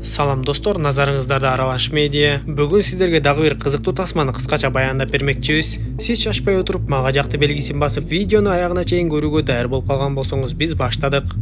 Салам достор, назарыңыздарда Аралаш медиа. Бүгүн сиздерге дагы бир кызыктуу тасманы кыскача баяндап бермекчибиз. Сиз шашпай отуруп, мага жакты белгисин басып, видеону аягына чейин көрүүгө даяр болуп калган болсоңуз, биз баштадык.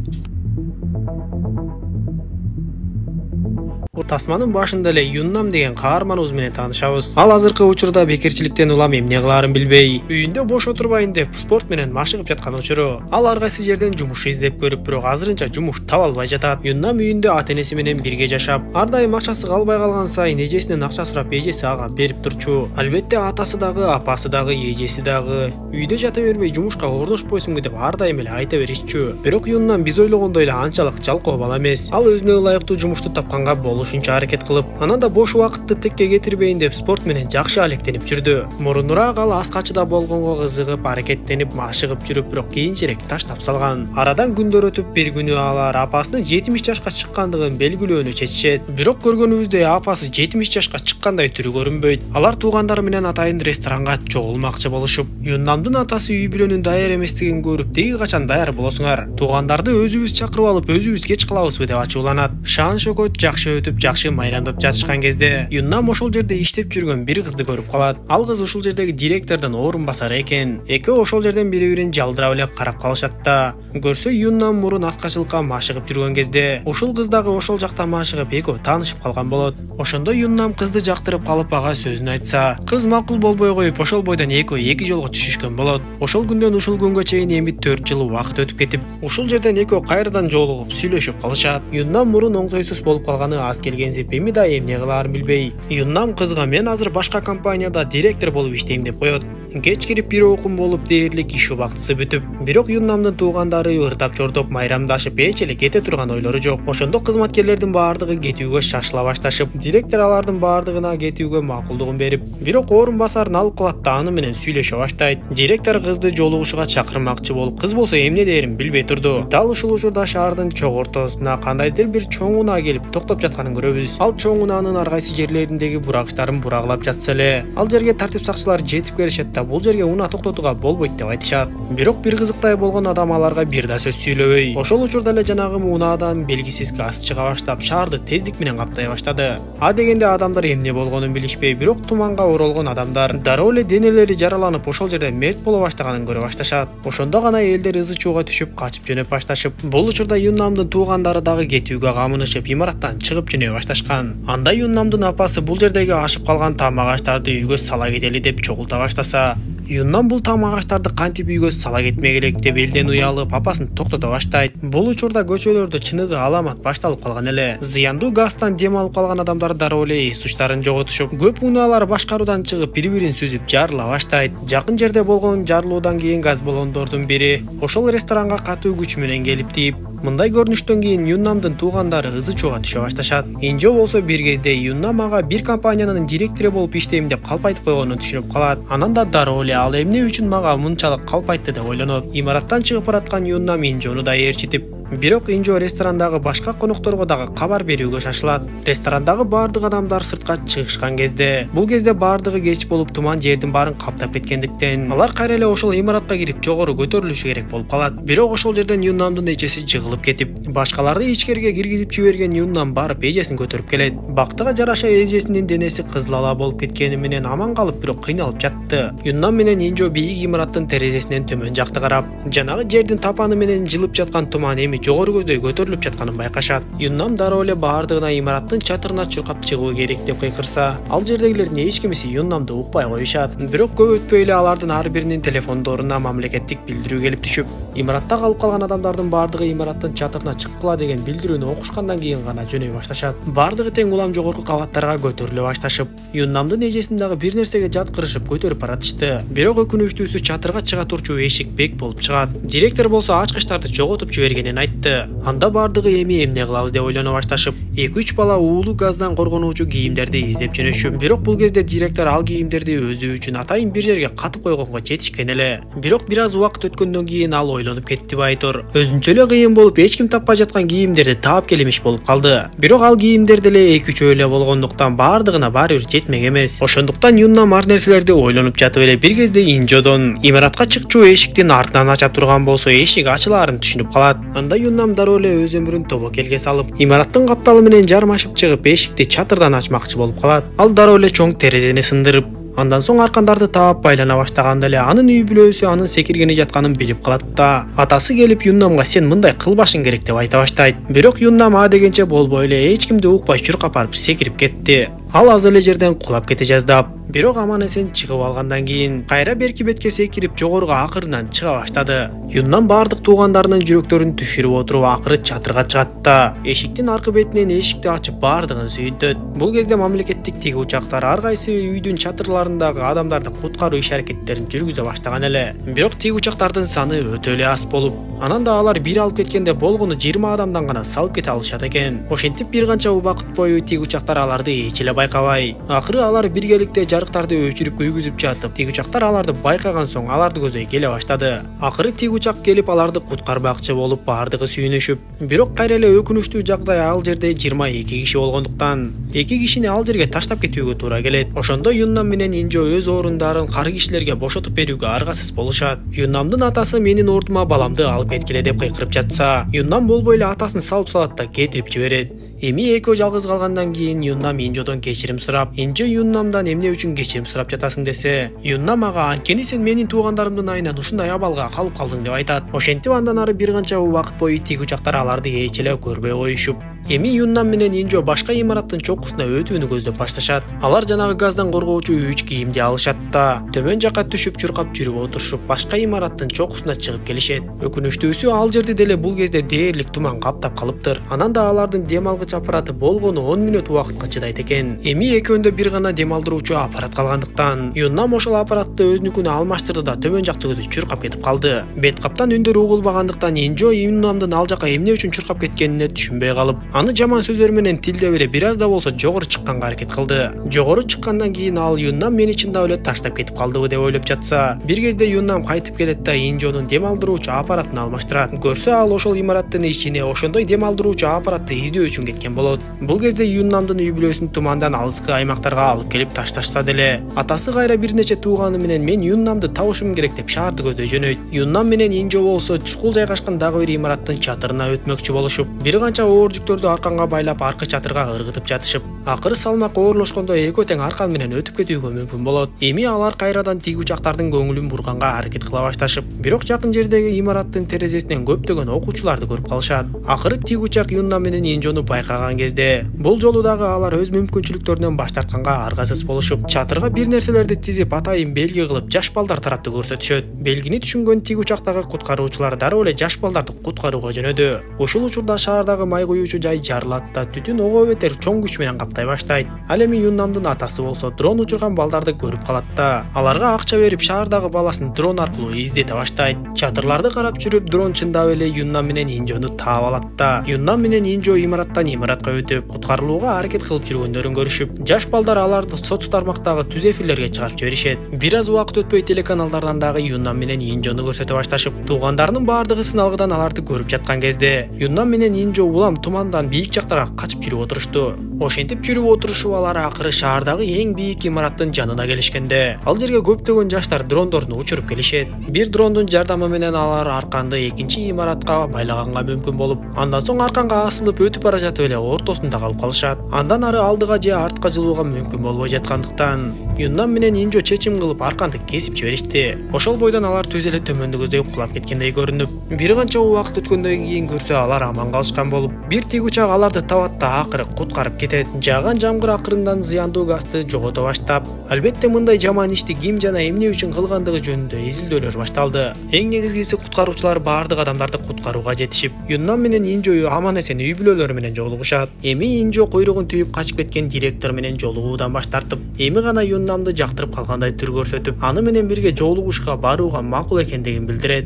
Тасманын башында эле Юннам деген каарманыбыз менен таанышабыз. Ал азыркы учурда бекерчиликтен улам эмне кылаарын билбей, үйүндө бош отурбайын деп спорт менен машыгып жаткан учуру. Ал ар кайсы жерден жумуш издеп көрүп, бирок азырынча жумуш таба албай жатат. Юннам үйүндө ата-энеси менен бирге жашап, ар дайым акчасы калбай калган сайын эжесинен акча сурап, эжеси ага берип турчу. Албетте атасы дагы, апасы дагы, эжеси дагы үйдө жата бербей жумушка орношпойсуңбу деп ар дайым эле айта беришчү. Бирок Юннам биз ойлогондой эле анчалык жалкоо бала эмес. Ал өзүнө ылайыктуу жумушту тапканга болушунча аракет кылып, анан да бош убакытты текке кетирбейин деп спорт менен жакшы алектенип жүрдү. Мурунураак ал аскачыда болгонго кызыгып, аракеттенип, машыгып жүрүп, бирок кийинчерээк таштап салган. Арадан күндөр өтүп, бир күнү алар апасынын 70 жашка чыккандыгын белгилөөнү чечишет. Бирок көргөнүбүздөй апасы 70 жашка чыккандай түрү көрүнбөйт. Алар туугандары менен атайын ресторанга чогулмакчы болушуп, Юннамдын атасы үй бүлөнүн даяр эместигин көрүп, "Деги качан даяр болосуңар? Туугандарды өзүбүз чакырып алып, өзүбүз кеч кылабызбы?" деп ачууланат. Шаан шөкөт жакшы өтүп, жакшы майрамдап жатышкан кезде Юннам ошол жерде иштеп жүргөн бир кызды көрүп калат. Ал кыз ушул жердеги директордун орун басары экен. Экөө ошол жерден бири-бирин жалдырап эле карап калышат да. Көрсө Юннам мурун аскачылыкка машыгып жүргөн кезде ушул кыз дагы ошол жакта машыгып экөө таанышып калган болот. Ошондо Юннам кызды жактырып калып ага сөзүн айтса, кыз макул болбой коюп, ошол бойдон экөө эки жолго түшүшкөн болот. Ошол күндөн ушул күнгө чейин эми 4 жыл убакыт өтүп кетип, ушул жерден экөө кайрадан жолугуп сүйлөшүп калышат. Юннам мурун оңтойсуз болуп калганы аз келгенсип, эми да эмне кылаарын билбей, Юннам кызга "Мен азыр башка компанияда директор болуп иштейм" деп коет. Кеч кирип бир окум болуп дээрлик иш убактысы бүтүп, бирок Юннамдын туугандары ырдап чордоп майрамдашып эч эле кете турган ойлору жок. Ошондо кызматкерлердин баардыгы кетүүгө шашыла башташып, директор алардын баардыгына кетүүгө макулдугун берип, бирок орун басарын алып калат да аны менен сүйлөшө баштайт. Директор кызды жолугушууга чакырмакчы болуп, кыз болсо эмне дээрин билбей турду. Дал ушул учурда шаардын чок ортосуна кандайдыр бир чоң унаа келип токтоп жатканын көрөбүз. Ал чоң унаанын ар кайсы жерлериндеги бурагычтарын бурагылап жатса эле, ал жерге тартип сакчылар жетип келишет да, бул жерге унаа токтотууга болбойт деп айтышат. Бирок бир кызыктай болгон адам аларга бир да сөз сүйлөбөй, ошол учурда эле жанагы унаадан белгисиз газ чыга баштап, шаарды тездик менен каптай баштады. А дегенде адамдар эмне болгонун билишпей, бирок туманга оролгон адамдар дароо эле денелери жараланып, ошол жерде мерт боло баштаганын көрө башташат. Ошондо гана элдер ызы чууга түшүп, качып жөнөп башташып, бул учурда Юннамдын туугандары дагы кетүүгө камынышып, имараттан чыгып жөнөй башташкан. Анда Юннамдын апасы бул жердеги ашып калган там агачларды үйгө сала кетели деп чогулта баштаса, Юннам бул там агачларды кантип үйгө сала кетмек элек деп элден уялып, апасын токтото баштайт. Бул учурда көчөлөрдө чыныгы аламат башталып калган эле. Зыяндуу газдан дем алып калган адамдар дароо эле эс учтарын жоготушуп, көп унаалар башкаруудан чыгып, бири-бирин сүзүп жарыла баштайт. Жакын жерде болгон жарылуудан кийин газ баллондордун бири ошол ресторанга катуу күч менен келип тийип, мындай көрүнүштөн кийин Юннамдын туугандары ызы чууга түшө башташат. Инжо болсо бир кезде Юннам ага бир компаниянын директору болуп иштейм деп калп айтып койгонун түшүнүп калат. Анан да дароо эле ал эмне үчүн мага мынчалык калп айтты деп ойлонот. Имараттан чыгып бараткан Юннам Инжону да ээрчитип, бирок Инжо ресторандагы башка конокторго дагы кабар берүүгө шашылат. Ресторандагы баардык адамдар сыртка чыгышкан кезде, бул кезде баардыгы кеч болуп, туман жердин баарын каптап кеткендиктен, алар кайра эле ошол имаратка кирип жогору көтөрүлүшү керек болуп калат. Бирок ошол жерден Юннамдын эжеси жыгылып кетип, башкаларды ичкерге киргизип жиберген Юннам барып эжесин көтөрүп келет. Бактыга жараша эжесинин денеси кызыл ала болуп кеткени менен аман калып, бирок кыйналып жатты. Юннам менен Инжо бийик имараттын терезесинен төмөн жакты карап, жанагы жердин тапаны менен жылып жаткан туман эми жогору көздөй көтөрүлүп жатканын байкашат. Юннам дароо эле баардыгына имараттын чатырына чуркап чыгуу керек деп кыйкырса, ал жердегилердин эч кимиси Юннамды укпай коюшат. Бирок көп өтпөй эле алардын ар биринин телефондоруна мамлекеттик билдирүү келип түшүп, имаратта калып калган адамдардын баардыгы имараттын чатырына чыккыла деген билдирүүнү окушкандан кийин гана жөнөй башташат. Баардыгы тең улам жогорку кабаттарга көтөрүлө башташып, Юннамдын эжесин дагы бир нерсеге жаткырышып көтөрүп баратышты. Бирок өкүнүчтүүсү чатырга чыга турчу эшик бек болуп чыгат. Директор болсо ачкычтарды жоготуп жибергенин айтты. Анда баардыгы эми эмне кылабыз деп ойлоно башташып, 2-3 бала уулуу газдан коргонуучу кийимдерди издеп жөнөшүп, бирок бул кезде директор ал кийимдерди өзү үчүн атайын бир жерге катып койгонго жетишкен эле. Бирок бир аз убакыт өткөндөн кийин ал ойлонуп кетти Байтур. Өзүнчө эле кыйын болуп эч ким таппай жаткан кийимдерди таап келемиш болуп калды. Бирок ал кийимдер деле 2-3 эле болгондуктан бардыгына баары бир жетмек эмес. Ошондуктан Юннам ар нерселерди ойлонуп жатып эле бир кезде Инжодон имаратка чыкчу эшиктин артынан ача турган болсо эшик ачылаарын түшүнүп калат. Анда Юннам дароо эле өз өмүрүн тобокелге салып, имараттын капталы менен жармашып чыгып эшикти чатырдан ачмакчы болуп калат. Ал дароо эле чоң терезени сындырып, андан соң аркандарды таап байлана баштаганда эле анын үй бүлөсү анын секиргени жатканын билип калат да. Атасы келип Юннамга сен мындай кылбашың керек деп айта баштайт. Бирок Юннам а дегенче болбой эле эч кимди укпай чуркап барып секирип кетти. Ал аз эле жерден кулап кете жаздап, бирок аман эсен чыгып алгандан кийин кайра берки бетке секирип жогоруга акырынан чыга баштады. Юннам бардык туугандарынын жүрөктөрүн түшүрүп отуруп акыры чатырга чыгат да. Эшиктин аркы бетинен эшикти ачып бардыгын сүйүнтөт. Бул кезде мамлекеттик тиги учактар ар кайсы үйдүн чатырларындагы адамдарды куткаруу иш аракеттерин жүргүзө баштаган эле. Бирок тиги учактардын саны өтө эле аз болуп, анан да алар бир алып кеткенде болгону 20 адамдан гана салып кете алышат экен. Ошентип бир канча убакыт бою тиги учактар аларды эч эле байкабай. Акыры алар биргеликте жарыктарды өчүрүп күйгүзүп жатып, тиги учактар аларды байкаган соң аларды көздөй келе баштады. Акыры тиги учак келип аларды куткармакчы болуп бардыгы сүйүнүшүп, бирок кайра эле өкүнүчтүү жагдай ал жерде 22 киши болгондуктан 2 кишини ал жерге таштап кетүүгө туура келет. Ошондо Юннам менен Инжо өз орундарын кары кишилерге бошотуп берүүгө аргасыз болушат. Юннамдын атасы менин ордума баламды алып кеткиле деп кыйкырып жатса, Юннам болбой эле атасын салып салат да кетирип жиберет. Эми экөө жалгыз калгандан кийин Юннам Инжодон кечирим сурап, Инжо Юннамдан эмне үчүн кечирим сурап жатасың десе, Юннам ага анткени сен менин туугандарымдын айынан ушундай абалга калып калдың деп айтат. Ошентип андан ары бир канча убакыт бою тиги учактар аларды эч эле көрбөй коюшуп, эми Юннам менен Инжо башка имараттын чокусуна өтүүнү көздөп башташат. Алар жанагы газдан коргоочу 3 кийимди алышат да төмөн жакка түшүп чуркап жүрүп отурушуп башка имараттын чокусуна чыгып келишет. Өкүнүчтүүсү ал жерди деле бул кезде дээрлик туман каптап калыптыр. Анан да алардын дем алгыч аппараты болгону 10 мүнөт убакытка чыдайт экен. Эми экөөндө бир гана дем алдыруучу аппарат калгандыктан Юннам ошол аппаратты өзүнүкүнө алмаштырды да төмөн жакты көзү чуркап кетип калды. Бет каптан үндөр угулбагандыктан Инжо Юннамдын ал жака эмне үчүн чуркап кеткенине түшүнбөй калып, аны жаман сөздөр менен тилдеп эле бир аз да болсо жогору чыкканга аракет кылды. Жогору чыккандан кийин ал Юннам мени чындап эле таштап кетип калдыбы деп ойлоп жатса, бир кезде Юннам кайтып келет да Инжонун дем алдыруучу аппаратын алмаштырат. Көрсө ал ошол имараттын ичине ошондой дем алдыруучу аппаратты издөө үчүн кеткен болот. Бул кезде Юннамдын үй бүлөсүн тумандан алыскы аймактарга алып келип ташташса деле, атасы кайра бир нече тууганы менен мен Юннамды табышым керек деп шаарды көздөй жөнөйт. Юннам менен Инжо болсо чукул жайгашкан дагы бир имараттын чатырына өтмөкчү болушуп, бир канча оор жүктөрдү арканга байлап аркы чатырга ыргытып жатышып, акыры салмак оорлошкондо экөө тең аркан менен өтүп кетүүгө мүмкүн болот. Эми алар кайрадан тиги учактардын көңүлүн бурганга аракет кыла башташып, бирок жакын жердеги имараттын терезесинен көптөгөн окуучуларды көрүп калышат. Акыры тиги учак Юннам менен Инжону байкаган кезде, бул жолу дагы алар өз мүмкүнчүлүктөрүнөн баш тартканга аргасыз болушуп, чатырга бир нерселерди тизип атайын белги кылып жаш балдар тарапты көрсөтүшөт. Белгини түшүнгөн тиги учактагы куткаруучулар дароо эле жаш балдарды куткарууга жөнөдү. Ушул учурда шаардагы май куюучу жай жарылат да түтүн ого бетер чоң күч менен каптай баштайт. Ал эми Юннамдын атасы болсо дрон учурган балдарды көрүп калат да аларга акча берип шаардагы баласын дрон аркылуу издете баштайт. Чатырларды карап жүрүп дрон чындап эле Юннам менен Инжону таап алат да Юннам менен Инжо имараттан имаратка өтүп куткарылууга аракет кылып жүргөндөрүн көрүшүп, жаш балдар аларды соц тармактагы түз эфирлерге чыгарып жиберишет. Бир аз убакыт өтпөй телеканалдардан дагы Юннам менен Инжону көрсөтө башташып, туугандарынын бардыгы сыналгыдан аларды көрүп жаткан кезде Юннам менен Инжо улам тумандан бийик жактарга качып жүрүп отурушту. Ошентип жүрүп отурушуп алар акыры шаардагы эң бийик имараттын жанына келишкенде, ал жерге көптөгөн жаштар дрондорун учуруп келишет. Бир дрондун жардамы менен алар арканды экинчи имаратка байлаганга мүмкүн болуп, андан соң арканга асылып өтүп бара жатып эле ортосунда калып калышат. Андан ары алдыга же артка жылууга мүмкүн болбой жаткандыктан Юннам менен Инжо чечим кылып арканды кесип жиберишти. Ошол бойдон алар түз эле төмөндү көздөй кулап кеткендей көрүнүп, бир канча убакыт өткөндөн кийин көрсө алар аман калышкан болуп, бир тиги учак аларды табат да акыры куткарып кетет. Жааган жамгыр акырындан зыяндуу газды жогото баштап, албетте мындай жаман ишти ким жана эмне үчүн кылгандыгы жөнүндө изилдөөлөр башталды. Эң негизгиси куткаруучулар бардык адамдарды куткарууга жетишип, Юннам менен Инжо аман эсен үй бүлөлөрү менен жолугушат. Эми Инжо куйругун түйүп качып кеткен директор менен жолугуудан баш тартып, эми гана Юннамды жактырып калгандай түр көрсөтүп, аны менен бирге жолугушка барууга макул экендигин билдирет.